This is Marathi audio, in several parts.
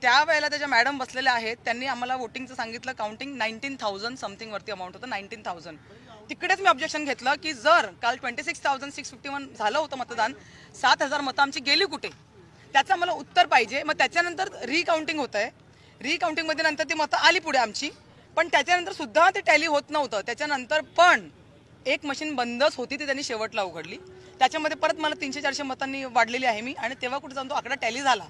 त्यावेळेला त्याच्या मॅडम बसलेल्या आहेत, त्यांनी आम्हाला वोटिंगचं सांगितलं, काउंटिंग 19,000 समथिंग वरती अमाऊंट होतं, 19,000. तिकडेच मी ऑब्जेक्शन घेतलं की जर काल 26,651 झालं होतं मतदान, 7,000 मतं आमची गेली कुठे, त्याचं मला उत्तर पाहिजे. मग त्याच्यानंतर रिकाउंटिंग होत आहे, रिकाउंटिंगमध्ये नंतर ती मतं आली पुढे आमची, पण त्याच्यानंतर सुद्धा ते टॅली होत नव्हतं. त्याच्यानंतर पण एक मशीन बंदच होती, ती त्यांनी शेवटला उघडली. त्याच्यामध्ये परत मला 300-400 मतांनी वाढलेली आहे मी, आणि तेव्हा कुठे जाऊन तो आकडा टॅली झाला.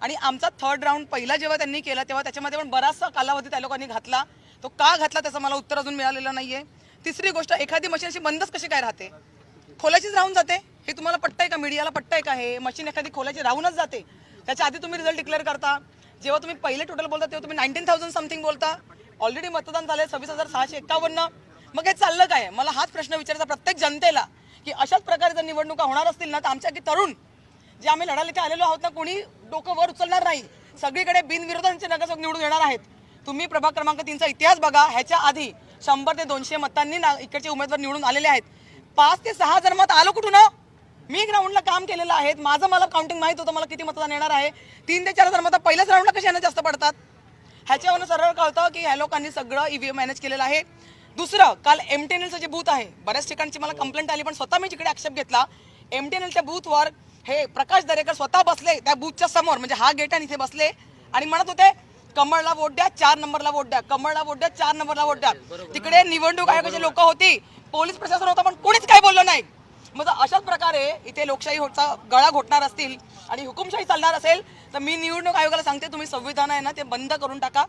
आणि आमचा थर्ड राऊंड पहिला जेव्हा त्यांनी केला तेव्हा त्याच्यामध्ये पण बराचसा कालावधी त्या लोकांनी घातला. तो का घातला त्याचं मला उत्तर अजून मिळालेलं नाहीये. तिसरी गोष्ट, एखादी मशीन अशी बंदच कशी काय राहते, खोलाचीच राहून जाते. हे तुम्हाला पटतंय का, मीडियाला पटतंय का? हे मशीन एखादी खोलाची राहूनच जाते. त्याच्या आधी तुम्ही रिझल्ट डिक्लेअर करता, जेव्हा तुम्ही पहिले टोटल बोलता तेव्हा तुम्ही 19,000 समथिंग बोलता. ऑलरेडी मतदान झाले 26,651. मग हे चाललं काय? मला हाच प्रश्न विचारायचा प्रत्येक जनतेला की अशाच प्रकारे जर निवडणुका होणार असतील ना, तर आमच्या की तरुण जे आम्ही लढायला इथे आलेलो आहोत ना, कोणी डोकं वर उचलणार नाही. सगळीकडे बिनविरोधांचे नगरसेवक निवडून येणार आहेत. तुम्ही प्रभाग क्रमांक 3चा इतिहास बघा, ह्याच्या आधी 100 ते 200 मतांनी इकडचे उमेदवार निवडून आलेले आहेत. 5 ते 6 हजार मत आलं कुठून? मी ग्राउंडला काम केलेलं आहे, माझं मला काउंटिंग माहित होतं, मला किती मतदान येणार आहे. 3 ते 4 हजार मतं पहिल्याच राऊंडला कशाने जास्त पडतात? ह्याच्यावरून सरळ कळतं की ह्या लोकांनी सगळं ईव्हीएम मॅनेज केलेलं आहे. दुसरं, काल एमटीएनएलचं जे बूथ आहे, बऱ्याच ठिकाणची मला कंप्लेंट आली, पण स्वतः मी जिकडे आक्षेप घेतला, एमटीएनएलच्या बूथवर हे प्रकाश दरेकर स्वतः बसले त्या बूथच्या समोर, म्हणजे हा गेट आणि इथे बसले आणि म्हणत होते कमळला वोट द्या, 4 नंबरला वोट द्या, कमळला वोट द्या, 4 नंबरला वोट द्या. तिकडे निवडणूक आयोगाचे लोक होती, पोलीस प्रशासन होतं, पण कोणीच काही बोललं नाही. मग अशाच प्रकारे इथे लोकशाही गळा घोटणार असतील आणि हुकुमशाही चालणार असेल तर मी निवडणूक आयोगाला सांगते, तुम्ही संविधान आहे ना ते बंद करून टाका.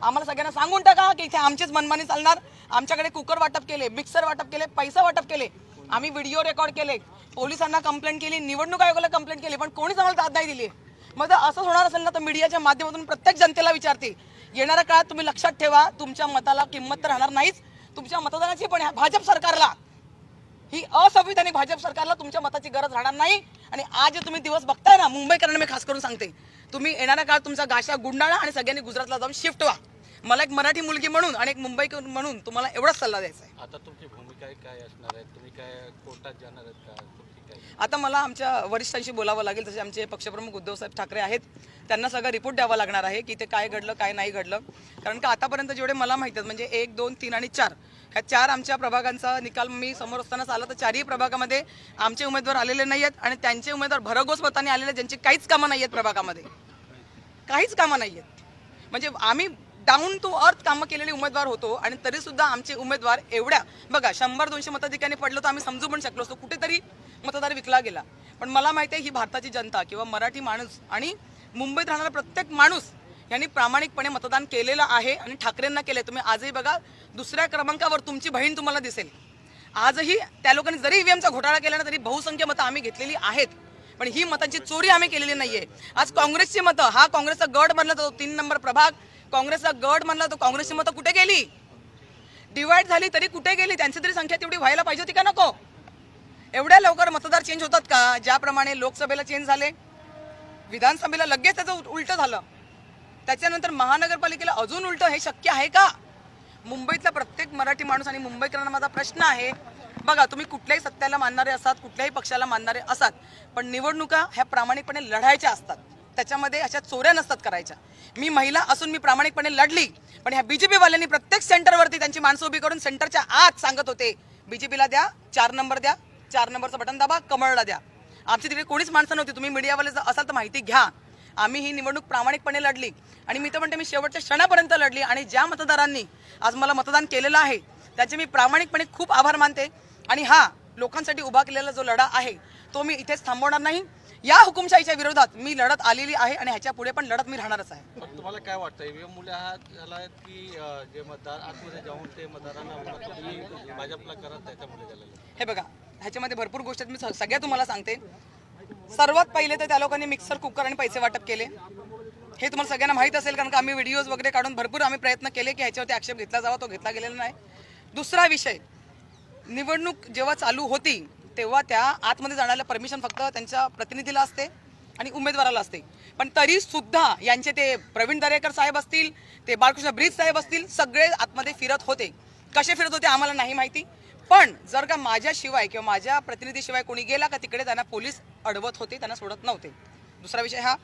आम्हाला सगळ्यांना सांगून टाका की इथे आमचीच मनमानी चालणार. आमच्याकडे कुकर वाटप केले, मिक्सर वाटप केले, पैसा वाटप केले, आम्ही व्हिडिओ रेकॉर्ड केले, पोलिसांना कंप्लेंट केली, निवडणूक आयोगाला कंप्लेंट केली, पण कोणीच आम्हाला दाद नाही दिली. मग असं होणार असेल ना तर मीडियाच्या माध्यमातून प्रत्येक जनतेला विचारते, येणाऱ्या काळात तुम्ही लक्षात ठेवा, तुमच्या मताला किंमत तर राहणार नाहीच, तुमच्या मतदानाची पण भाजप सरकारला, ही असंविधानिक भाजप सरकारला तुमच्या मताची गरज राहणार नाही. आणि आज जे तुम्ही दिवस बघताय ना, मुंबईकरांना मी खास करून सांगते, तुम्ही येणाऱ्या काळात तुमचा गाशा गुंडाळा आणि सगळ्यांनी गुजरातला जाऊन शिफ्ट व्हा. मला एक मराठी मुलगी म्हणून आणि एक मुंबईकर म्हणून तुम्हाला एवढाच सल्ला द्यायचा आहे. आता तुमची भूमिका काय असणार आहे? तुम्ही काय कोर्टात जाणार आहेत का? आता मला आमच्या वरिष्ठांशी बोलावं लागेल, तसे आमचे पक्षप्रमुख उद्धवसाहेब ठाकरे आहेत, त्यांना सगळं रिपोर्ट द्यावा लागणार आहे की ते काय घडलं काय नाही घडलं. कारण का आतापर्यंत जेवढे मला माहिती आहेत, म्हणजे 1, 2, 3 आणि 4 ह्या 4 आमच्या प्रभागांचा निकाल मी समोर असतानाच आला, तर 4ही प्रभागामध्ये आमचे उमेदवार आलेले नाही आहेत आणि त्यांचे उमेदवार भरघोस मतांनी आलेले, ज्यांची काहीच कामं नाही आहेत प्रभागामध्ये, काहीच कामं नाही आहेत. म्हणजे आम्ही डाऊन टू अर्थ कामं केलेले उमेदवार होतो आणि तरी सुद्धा आमचे उमेदवार एवढ्या बघा 100-200 मताधिकाने पडलो तर आम्ही समजू पण शकलो असतो, कुठेतरी मतदार विकला गेला. पण मला माहिती आहे ही भारताची जनता किंवा मराठी माणूस आणि मुंबईत राहणारा प्रत्येक माणूस यांनी प्रामाणिकपणे मतदान केलेलं आहे आणि ठाकरेंना केले. तुम्ही आजही बघा, दुसऱ्या क्रमांकावर तुमची बहीण तुम्हाला दिसेल. आजही त्या लोकांनी जरी ईव्हीएमचा घोटाळा केला ना तरी बहुसंख्य मतं आम्ही घेतलेली आहेत, पण ही मतांची चोरी आम्ही केलेली नाहीये. आज काँग्रेसची मतं, हा काँग्रेसचा गड मानला जातो, 3 नंबर प्रभाग काँग्रेसचा गड मानला तो, काँग्रेसची मतं कुठे गेली? डिवाइड झाली तरी कुठे गेली? त्यांची तरी संख्या तेवढी व्हायला पाहिजे होती का नको? एवढ्या लवकर मतदार चेंज होतात का? ज्याप्रमाणे लोकसभेला चेंज झाले, विधानसभेला लगेच त्याचं उलट झालं, त्याच्यानंतर महानगरपालिकेला अजून उलट, हे शक्य आहे का? मुंबईतला प्रत्येक मराठी माणूस आणि मुंबईकरांना माझा प्रश्न आहे, बघा तुम्ही कुठल्याही सत्याला मानणारे असात, कुठल्याही पक्षाला मानणारे असात, पण निवडणुका ह्या प्रामाणिकपणे लढायच्या असतात, त्याच्यामध्ये अशा चोऱ्या नसतात करायच्या. मी महिला असून मी प्रामाणिकपणे लढली, पण ह्या बीजेपी वाल्यांनी प्रत्येक सेंटरवरती त्यांची माणसं उभी करून सेंटरच्या आत सांगत होते बीजेपीला द्या, 4 नंबर द्या, 4 नंबरचं बटन दाबा, कमळला द्या. आमची तिकडे कोणीच माणसं नव्हती. तुम्ही मीडियावाले असाल तर माहिती घ्या. आम्ही ही निवडणूक प्रामाणिकपणे लढली आणि मी तर म्हणते मी शेवटच्या क्षणापर्यंत लढली. आणि ज्या मतदारांनी आज मला मतदान केलेलं आहे त्याचे मी प्रामाणिकपणे खूप आभार मानते. आणि हा लोकांसाठी उभा केलेला जो लढा आहे तो मी इथेच थांबवणार नाही. या हुकुमशाहीच्या विरोधात मी लढत आलेली आहे आणि ह्याच्या पुढे पण लढत मी राहणारच आहे. तुम्हाला काय वाटतं, ईव्हीएम मुळे हा झाला की जे मतदार आतमध्ये जाऊन ते मतदारांना भाजपला करत त्याच्यामुळे झालेलं? हे बघा, ह्याच्यामध्ये भरपूर गोष्टी मी सगळ्या तुम्हाला सांगते. सर्वात पहिले तर त्या लोकांनी मिक्सर, कुकर आणि पैसे वाटप केले, हे तुम्हाला सगळ्यांना माहीत असेल, कारण का आम्ही व्हिडिओज वगैरे काढून भरपूर आम्ही प्रयत्न केले की ह्याच्यावरती आक्षेप घेतला जावा, तो घेतला गेलेला नाही. दुसरा विषय, निवडणूक जेव्हा चालू होती तेव्हा त्या आतमध्ये जाण्याला परमिशन फक्त त्यांच्या प्रतिनिधीला असते आणि उमेदवाराला असते, पण तरी सुद्धा यांचे ते प्रवीण दरेकर साहेब असतील, ते बाळकृष्ण ब्रिज साहेब असतील, सगळे आतमध्ये फिरत होते. कसे फिरत होते आम्हाला नाही माहिती, पण जर का माझ्याशिवाय किंवा माझ्या प्रतिनिधीशिवाय कोणी गेला का तिकडे त्यांना पोलीस अडवत होते, त्यांना सोडत नव्हते. दुसरा विषय हा.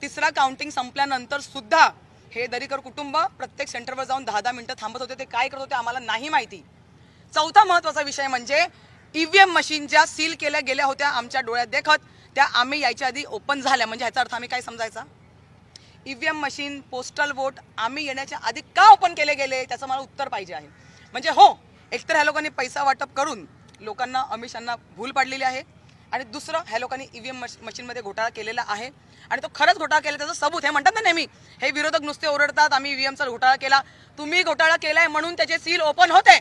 तिसरा काउंटिंग संपल्यानंतर सुद्धा हे दरेकर कुटुंब प्रत्येक सेंटरवर जाऊन 10-10 मिनिटं थांबत होते. ते काय करत होते आम्हाला नाही माहिती. चौथा महत्त्वाचा विषय म्हणजे ईव्हीएम मशीन ज्या सील केल्या गेल्या होत्या आमच्या डोळ्यात देखत, त्या आम्ही यायच्या आधी ओपन झाल्या. म्हणजे ह्याचा अर्थ आम्ही काय समजायचा? ईव्हीएम मशीन, पोस्टल वोट आम्ही येण्याच्या आधी का ओपन केले गेले त्याचं मला उत्तर पाहिजे आहे. म्हणजे हो, एकतर ह्या लोकांनी पैसा वाटप करून लोकांना अमिषांना भूल पाडलेली आहे, आणि दुसरं ह्या लोकांनी ईव्हीएम मशीनमध्ये घोटाळा केलेला आहे, आणि तो खरंच घोटाळा केला त्याचं सबूत हे म्हणतात ना नेहमी. हे विरोधक नुसते ओरडतात आम्ही ईव्हीएमचा घोटाळा केला. तुम्ही घोटाळा केलाय म्हणून त्याचे सील ओपन होते,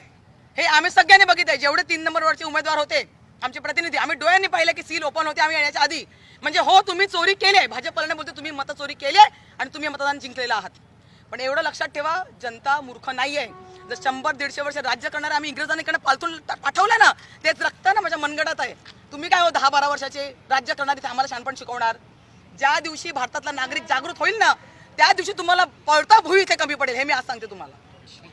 हे आम्ही सगळ्यांनी बघितलंय. जेवढे 3 नंबरवरचे उमेदवार होते आमचे प्रतिनिधी, आम्ही डोळ्यांनी पाहिलं की सील ओपन होते आम्ही येण्याच्या आधी. म्हणजे हो, तुम्ही चोरी केली आहे. भाजपला बोलते तुम्ही मत चोरी केली आहे आणि तुम्ही मतदान जिंकलेलं आहात. पण एवढं लक्षात ठेवा, जनता मूर्ख नाहीये. जर 100-150 वर्ष राज्य करणारे आम्ही इंग्रजांकडे पालतून पाठवलं ना, तेच रक्त ना माझ्या मनगटात आहे. तुम्ही काय हो 10-12 वर्षाचे राज्य करणारे ते आम्हाला शहाणपण शिकवणार? ज्या दिवशी भारतातला नागरिक जागृत होईल ना, त्या दिवशी तुम्हाला पळता भुई इथे कमी पडेल, हे मी आज सांगते तुम्हाला.